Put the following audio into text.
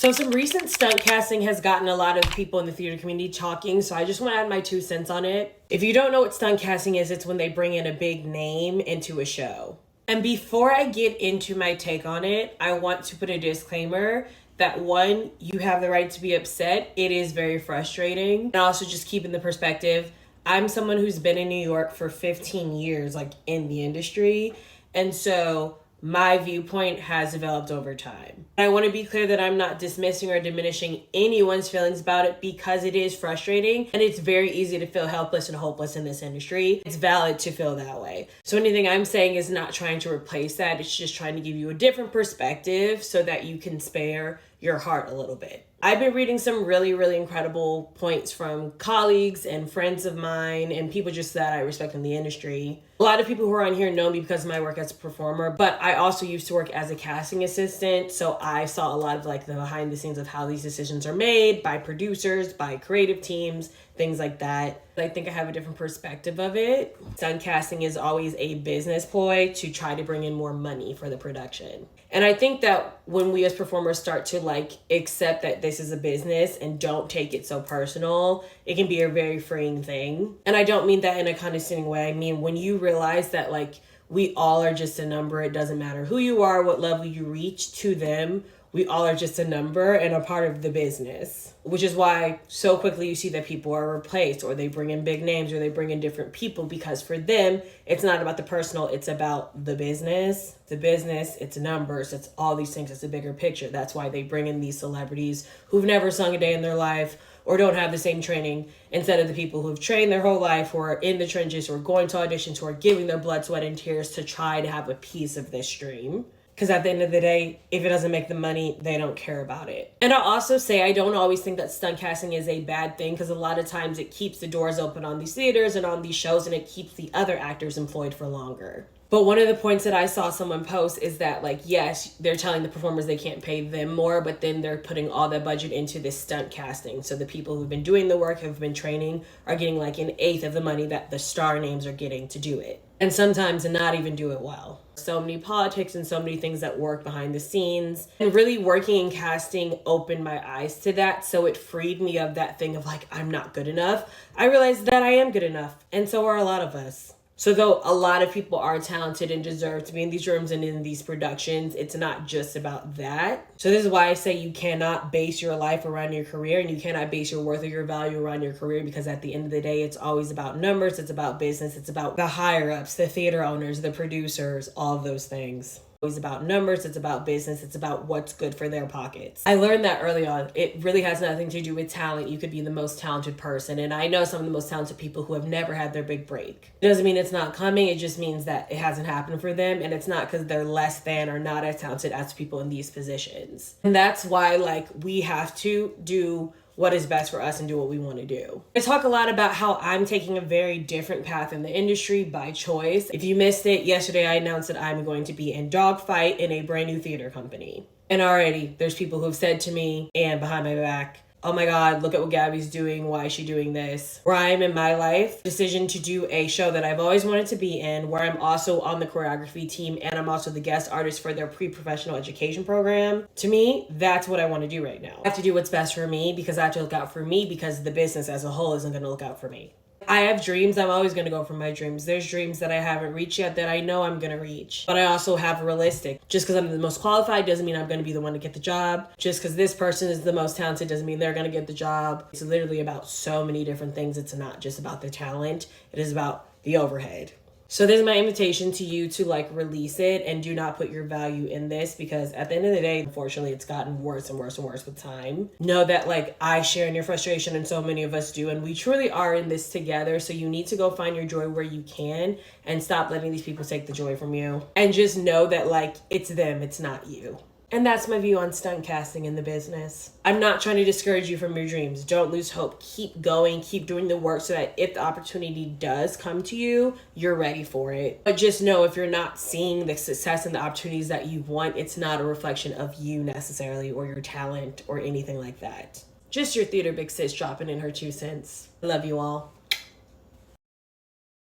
So some recent stunt casting has gotten a lot of people in the theater community talking, so I just want to add my 2 cents on it. If you don't know what stunt casting is, it's when they bring in a big name into a show. And before I get into my take on it, I want to put a disclaimer that 1, you have the right to be upset. It is very frustrating. And also just keeping the perspective, I'm someone who's been in New York for 15 years, like in the industry. And so my viewpoint has developed over time. I want to be clear that I'm not dismissing or diminishing anyone's feelings about it because it is frustrating and it's very easy to feel helpless and hopeless in this industry. It's valid to feel that way. So anything I'm saying is not trying to replace that. It's just trying to give you a different perspective so that you can spare your heart a little bit. I've been reading some really, really incredible points from colleagues and friends of mine and people just that I respect in the industry. A lot of people who are on here know me because of my work as a performer, but I also used to work as a casting assistant. So I saw a lot of like the behind the scenes of how these decisions are made by producers, by creative teams, things like that. I think I have a different perspective of it. Stunt casting is always a business ploy to try to bring in more money for the production. And I think that when we as performers start to like accept that this is a business and don't take it so personal, it can be a very freeing thing. And I don't mean that in a condescending way. I mean, when you realize that like we all are just a number, it doesn't matter who you are, what level you reach to them, we all are just a number and a part of the business, which is why so quickly you see that people are replaced or they bring in big names or they bring in different people because for them, it's not about the personal, it's about the business. The business, it's numbers, it's all these things, it's a bigger picture. That's why they bring in these celebrities who've never sung a day in their life or don't have the same training instead of the people who've trained their whole life, who are in the trenches, who are going to auditions, who are giving their blood, sweat, and tears to try to have a piece of this dream. Because at the end of the day, if it doesn't make the money, they don't care about it. And I'll also say I don't always think that stunt casting is a bad thing because a lot of times it keeps the doors open on these theaters and on these shows and it keeps the other actors employed for longer. But one of the points that I saw someone post is that, like, yes, they're telling the performers they can't pay them more, but then they're putting all that budget into this stunt casting. So the people who've been doing the work, who've been training, are getting like 1/8 of the money that the star names are getting to do it. And sometimes not even do it well. So many politics and so many things that work behind the scenes. And really working in casting opened my eyes to that. So it freed me of that thing of like, I'm not good enough. I realized that I am good enough. And so are a lot of us. So though a lot of people are talented and deserve to be in these rooms and in these productions, it's not just about that. So this is why I say you cannot base your life around your career and you cannot base your worth or your value around your career because at the end of the day, it's always about numbers, it's about business, it's about the higher ups, the theater owners, the producers, all of those things. It's about numbers, it's about business, it's about what's good for their pockets. I learned that early on. It really has nothing to do with talent. You could be the most talented person. And I know some of the most talented people who have never had their big break. It doesn't mean it's not coming. It just means that it hasn't happened for them. And it's not because they're less than or not as talented as people in these positions. And that's why like we have to do what is best for us and do what we want to do. I talk a lot about how I'm taking a very different path in the industry by choice. If you missed it, yesterday I announced that I'm going to be in Dogfight in a brand new theater company. And already there's people who've said to me and behind my back, oh my God, look at what Gabby's doing. Why is she doing this? Where I am in my life, decision to do a show that I've always wanted to be in, where I'm also on the choreography team and I'm also the guest artist for their pre-professional education program. To me, that's what I want to do right now. I have to do what's best for me because I have to look out for me because the business as a whole isn't going to look out for me. I have dreams. I'm always going to go for my dreams. There's dreams that I haven't reached yet that I know I'm going to reach. But I also have realistic. Just because I'm the most qualified doesn't mean I'm going to be the one to get the job. Just because this person is the most talented doesn't mean they're going to get the job. It's literally about so many different things. It's not just about the talent. It is about the overhead. So this is my invitation to you to like release it and do not put your value in this because at the end of the day, unfortunately, it's gotten worse and worse and worse with time. Know that like I share in your frustration and so many of us do, and we truly are in this together. So you need to go find your joy where you can and stop letting these people take the joy from you. And just know that like it's them, it's not you. And that's my view on stunt casting in the business. I'm not trying to discourage you from your dreams. Don't lose hope. Keep going. Keep doing the work so that if the opportunity does come to you, you're ready for it. But just know if you're not seeing the success and the opportunities that you want, it's not a reflection of you necessarily or your talent or anything like that. Just your theater big sis dropping in her 2 cents. I love you all.